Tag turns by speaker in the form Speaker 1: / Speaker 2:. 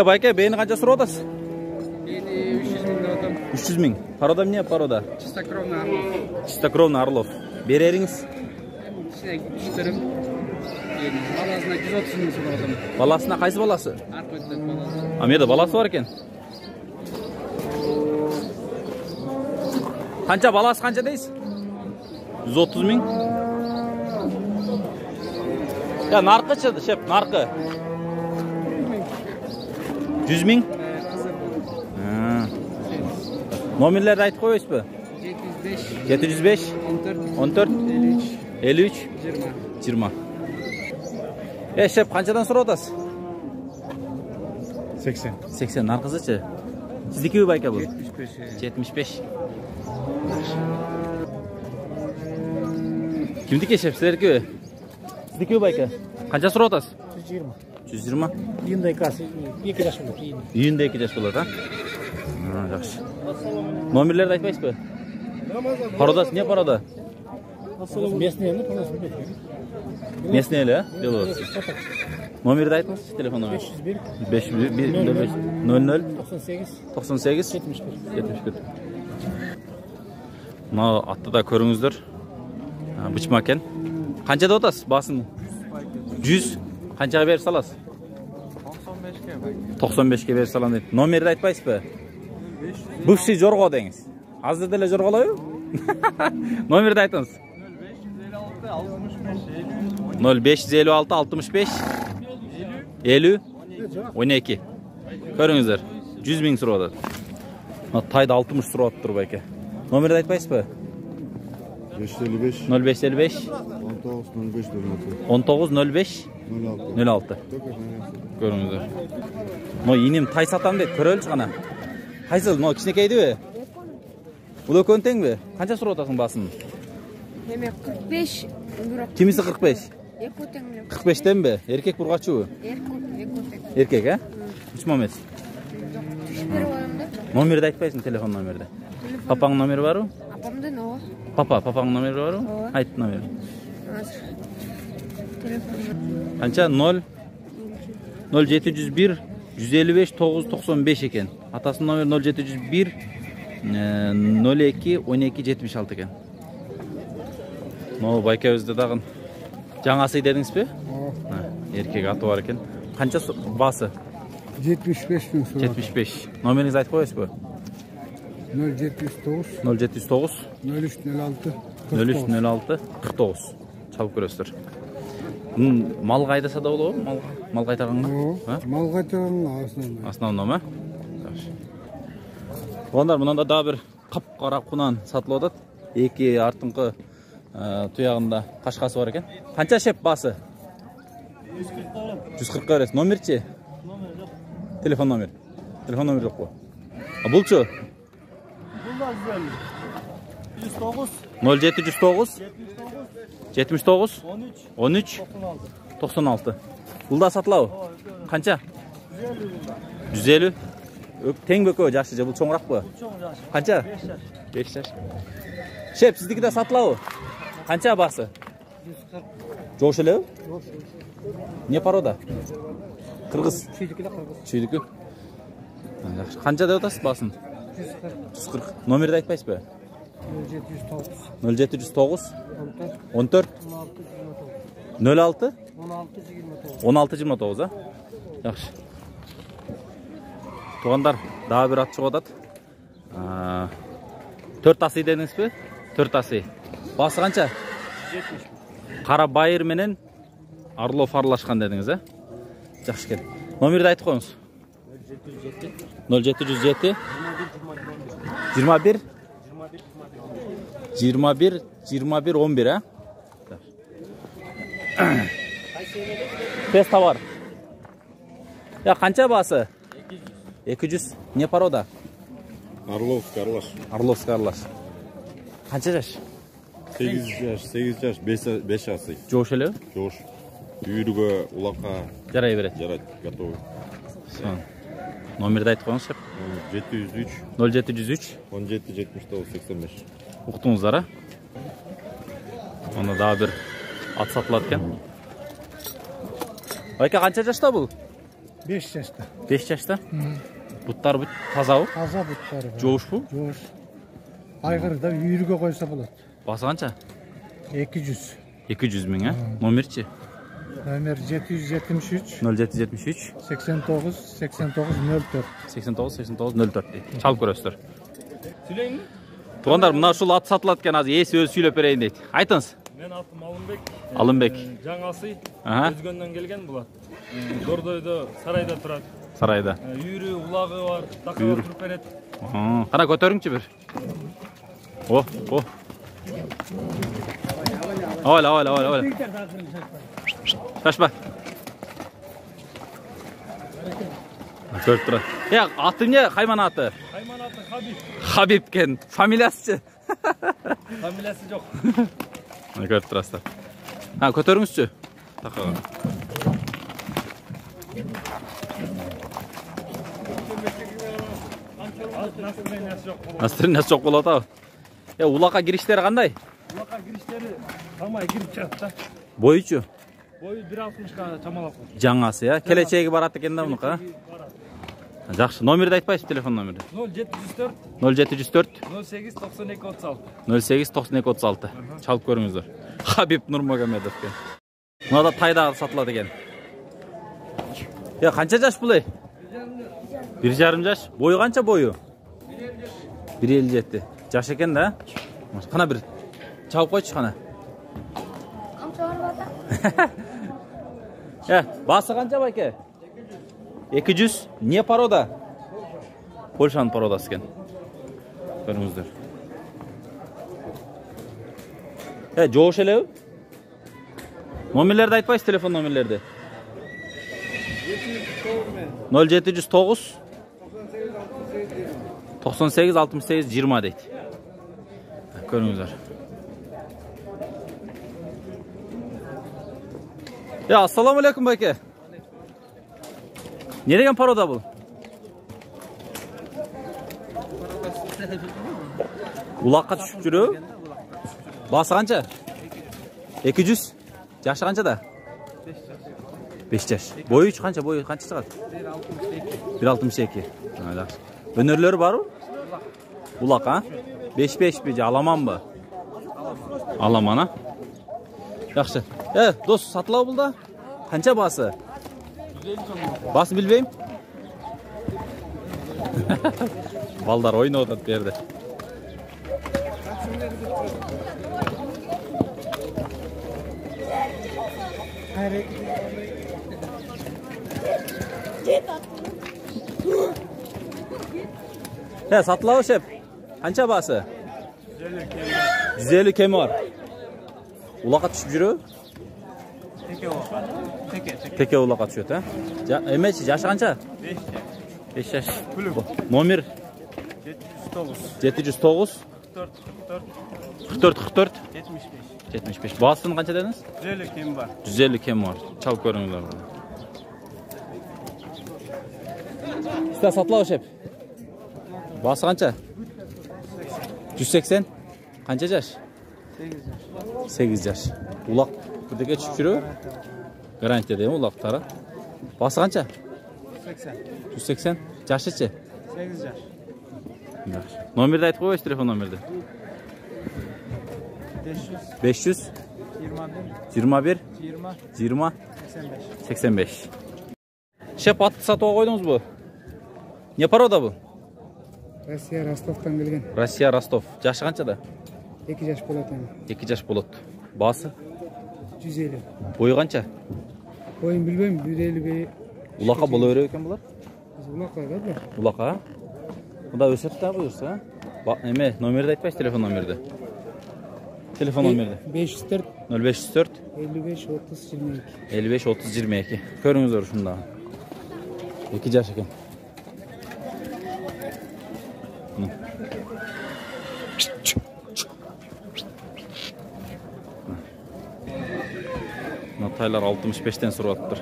Speaker 1: Байке, бейіні қанша сұрап атасыз?
Speaker 2: Бейіні 300 мың деп атам.
Speaker 1: 300 мың. Порода не порода?
Speaker 2: Чистокровный Орлов.
Speaker 1: Чистокровный Орлов. Береріңіз?
Speaker 2: Кішіне күштірім. Баласына 130 мың сұрап атам.
Speaker 1: Баласына қайсы баласы?
Speaker 2: Арқөттік баласы.
Speaker 1: Амеда баласы бар екен? Қанша баласы қанша дейсіз? 130 мың. Нарқы шыды, шеп, нарқы. 100 мың? Номерлерді айтып қойыз бі? 705 14 53 20. Шеп, қаншадан сұра отасыз? 80. Нарқызы ше? Сіздікі бі байка бұл? 75. Кімдікі шеп, сіздеркі бі? Сіздікі бі байка? Қанша сұра отасыз? 120.
Speaker 2: Үйінде 2 жаш болады.
Speaker 1: Үйінде 2 жаш болады, жақсы. Номерлерді айтпайсыз бі? Пародасы не парода?
Speaker 2: Местный елі,
Speaker 1: Местный елі, Белорус. Номерді айтыңыз, телефон номер. 501 00 98 71. Мына атты да көріңіздер. Бычма екен. Қаншада отасыз басын? 100. Қаншаға беріп саласыз? 95-ке беріп салам дейді. Номерді айтпайсыз бі? Бывший жорға деңіз. Азыр деле жорғалау? Номерді айтыңыз. 0556 65 50 12. Көріңіздер. 100 мың сұр отады. Тайды 60 сұр отыр байке. Номерді айтпайсыз бі? 0555 1905 06. Көріңіздер. Енем тай сатам дейді, көрі өлші ғана. Қайсыл, кішінекейді бі? Бұл өкөн тең бі? Қанша сұр отасың басын?
Speaker 3: 45.
Speaker 1: Кимisi 45? 45'ten mi? Erkek burgaçı mı? Erkek ha? Üç Mehmet. Nomeri de aytpayсың, telefon nomeri de. Papanın nomeri var mı?
Speaker 3: Apamda ne o?
Speaker 1: Papanın nomeri var mı? Ayt nomeri.
Speaker 3: Telefon.
Speaker 1: Kança 0701 155 995 eken. Atasının nomeri 0701 02 12 76 eken. Байка өзді дағын жаңасы дедіңіз бе? Еркек аты бар екен. Қанша басы?
Speaker 2: 75 мың сұр.
Speaker 1: 75. Номеріңіз айтып қойыз бе?
Speaker 2: 0709
Speaker 1: 0306
Speaker 2: 49.
Speaker 1: Чабып көресіздер. Мал қайдаса да олы ғой? Мал қайтағанға?
Speaker 2: Мал қайтағанға
Speaker 1: основном, ма? Ондар мұнанда да бір қап-қара құнан сатылы одады. Екі артыңқы тұяғында қашқасы бар екен. Қанша шеп басы? 140 көресіз. Номер че? Телефон номер. Телефон номер жоқ қой. Бұл че? 0709 79 13 96. Бұл да сатылау? Қанша? 150. Тең бөкі жашы, бұл чоңырақ бұл? Қанша? 5 жаш. Шеп, сіздікі де сатылау? Қанша басы? 140. Жоғшылау? Не порода? Қырғыз? Чүйдікі. Қанша да отасыз басын? 140. Номерді айтпайсыз бе? 0709 14 06 16 29, а? Жақшы. Туғандар, дағы бір ат шығып отады. 4 тасы дедіңіз бе? 4 тасы. Басы қанша? 70. Қара байыр менен Орлов аралашқан дедіңіз, а? Жақшы кен. Номерді айтып қойыңыз. 0707 21 11, а? Тест товар. Қанша басы? 200. Не порода?
Speaker 4: Орловский Орлаш.
Speaker 1: Орловский Орлаш. Қанша жаш?
Speaker 4: 8 жаш, 5 жасы.
Speaker 1: Жош әлі?
Speaker 4: Жош. Үйірігі, ұлаққа.
Speaker 1: Жарай береді.
Speaker 4: Жарайды, готовы.
Speaker 1: Номерді айтып қойыңыз, шеп?
Speaker 4: 703
Speaker 1: 0703
Speaker 4: 17 79 85.
Speaker 1: Ұқтыңыздар, а? Оны дағы бір ат сатылады кен. Байка, қанша жашта бұл?
Speaker 5: 5 yaşta.
Speaker 1: 5 yaşta. Butlar bu таза bu.
Speaker 5: Таза буттары.
Speaker 1: Жоуш bu.
Speaker 5: Жоуш. Айгырда үйрүгө койсо болот.
Speaker 1: Bası kança?
Speaker 5: 200.
Speaker 1: 200 bin ha. Nomerçi?
Speaker 5: Номер 773
Speaker 1: 0773
Speaker 5: 89 89 04.
Speaker 1: 89 89 04 deydi. Çalıp көрөсүздөр. Сүйлөйүңбү? Тугандар, мына ушул ат сатылат экен, азыр эси өзү сүйлөп берейин дейт. Айтыңыз.
Speaker 6: Мен атым Алымбек.
Speaker 1: Алымбек.
Speaker 6: Жаңасы
Speaker 1: Аха.
Speaker 6: Өзгөндөн келген булат. Дордойдо сарайда турат.
Speaker 1: Сарайда.
Speaker 6: Үйрү, улагы бар, такаба туруп берет.
Speaker 1: Кана көтөрүңчү бир. О. Ола. Шашпа. Көрүп турат. Аты эмне? Кайман аты?
Speaker 6: Кайман аты Хабиб.
Speaker 1: Хабиб кен. Фамилиясычы?
Speaker 6: Фамилиясы жок.
Speaker 1: Көрүп турасыздар. Көтөрүңүзчү. Такага. Настроениясы жок болот абы. Улакка кириштери кандай?
Speaker 6: Улакка кириштери тамай кирип чыгат да.
Speaker 1: Бойучу?
Speaker 6: Бою 1.60га чамалап.
Speaker 1: Жаңасы, я? Келечеги барат экен да мунука? Жакшы. Номерди айтпайсызбы, телефон номерди?
Speaker 6: 0704
Speaker 1: 0704
Speaker 6: 08 92 36.
Speaker 1: 08 92 36. Чалып көрүңүздөр. Хабиб Нурмагомедов кен. Мынада тайда сатылат экен. Канча жаш бул? 1,5 жаш. Бою канча бою? 1,57. Жаш экен да? Кана бир чалып койчу кана. Басы канча байке? 200. Не порода? Польшанын породасы экен. Көрүңүздөр. Жоош элеби? Номерлерди айтпайсыз, телефон номерлерди? 0709 98 68 20 дейт. Көрүңүздөр. Ассаламу алейкум байке. Не деген порода бул? Улакка түшүп жүрөбү? Басы канча? 200. Жашы канчада? 5 жаш. Бою канча? Бою канча чыгат? 1.62. Жакшы. Өнөрлөрү барбы? Улак, а? 5-5 же аламанбы? Аламан, а? Жакшы. Дос, сатылабы бул да? Канча басы? Басы билбейм. Балдар ойноп атат берди. Сатылабы шеп? Канча басы? 150 кеми бар. Улакка түшүп жүрөбү? Теке улакка түшөт, а? Эмечи, жашы канча? 5 жаш. Номер 709 44 44 75. Басын канча дедиңиз?
Speaker 6: 150 кем бар.
Speaker 1: 150 кем бар. Чалып көрүңүздөр. Сиз сатылабы шеп? Басы канча? 180. Канча жаш? 8 жаш. Улак бирдеке түшүп жүрөбү? Гарантия дейм улактары. Басы канча? 180. Жашычы?
Speaker 6: 8 жаш.
Speaker 1: Номерди айтып койбойсуз, телефон номерди? 500 21 20 85. Шеп, атты сатууга койдуңузбу? Не порода бу?
Speaker 5: Россия Ростовтан келген.
Speaker 1: Россия Ростов. Жашы канчада?
Speaker 5: 2 жаш болот эми.
Speaker 1: 2 жаш болот. Басы?
Speaker 5: 150.
Speaker 1: Бою канча?
Speaker 5: Боюн билбейм, 150.
Speaker 1: Улакка боло берет экен булар?
Speaker 5: Улакка да.
Speaker 1: Улакка? Мында өсөт да буюрса? Эме, номерди айтпайсыз, телефон номерди? Телефон номерди? 504 0504
Speaker 5: 55 30 22.
Speaker 1: 55 30 22. Көрүңүздөр ушунда. 2 жаш экен. Натайлар 65-тен сурап атыптыр.